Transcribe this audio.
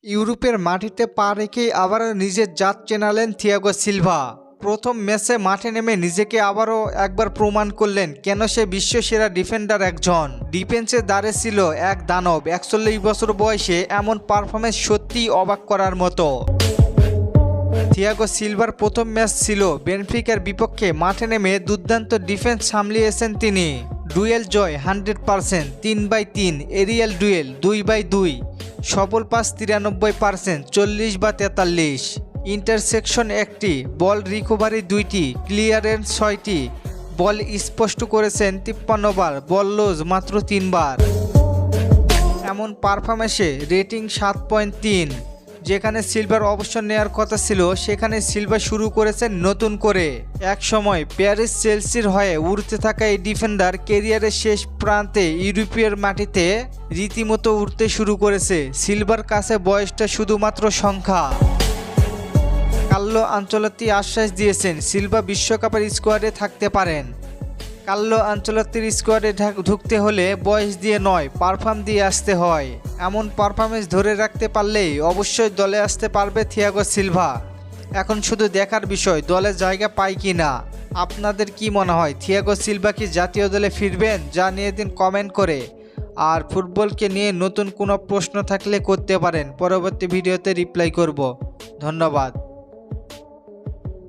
ইউরোপের মাটিতে পা রেখেই আবারও নিজের জাত চেনালেন থিয়াগো সিলভা। প্রথম ম্যাচে মাঠে নেমে নিজেকে আবারও একবার প্রমাণ করলেন কেন সে বিশ্বসেরা ডিফেন্ডার একজন। ডিফেন্সে দাঁড়িয়ে ছিল এক দানব। 41 বছর বয়সে এমন পারফরমেন্স সত্যিই অবাক করার মতো। থিয়াগো সিলভার প্রথম ম্যাচ ছিল বেনফিকার বিপক্ষে। মাঠে নেমে দুর্দান্ত ডিফেন্স সামলিয়েছেন তিনি। ডুয়েল জয় 100%, 3/3, এরিয়াল ডুয়েল 2/2, সফল পাস 93%, 40/43, ইন্টারসেকশন 1টি, বল রিকভারি 2টি, ক্লিয়ারেন্স 6টি, বল স্পষ্ট করেছেন 53 বার, বল লুজ মাত্র 3 বার। এমন পারফরমেন্সে রেটিং 7.3। যেখানে সিলভার অবসর নেওয়ার কথা ছিল সেখানে সিলভা শুরু করেছেন নতুন করে। এক সময় প্যারিস চেলসির হয়ে উড়তে থাকা এই ডিফেন্ডার ক্যারিয়ারের শেষ প্রান্তে ইউরোপীয় মাটিতে রীতিমতো উড়তে শুরু করেছে। সিলভার কাছে বয়সটা শুধুমাত্র সংখ্যা। কার্লো আনচেলত্তি আশ্বাস দিয়েছেন সিলভা বিশ্বকাপের স্কোয়াডে থাকতে পারেন। কার্লো আনচেলত্তির স্কোয়াডে ঢুকতে হলে বয়স দিয়ে নয়, পারফর্ম দিয়ে আসতে হয়। এমন পারফরমেন্স ধরে রাখতে পারলেই অবশ্যই দলে আসতে পারবে থিয়াগো সিলভা। এখন শুধু দেখার বিষয় দলে জায়গা পায় কি না। আপনাদের কি মনে হয় থিয়াগো সিলভা কি জাতীয় দলে ফিরবেন? জানিয়ে দিন কমেন্ট করে। আর ফুটবলকে নিয়ে নতুন কোনো প্রশ্ন থাকলে করতে পারেন, পরবর্তী ভিডিওতে রিপ্লাই করব। ধন্যবাদ।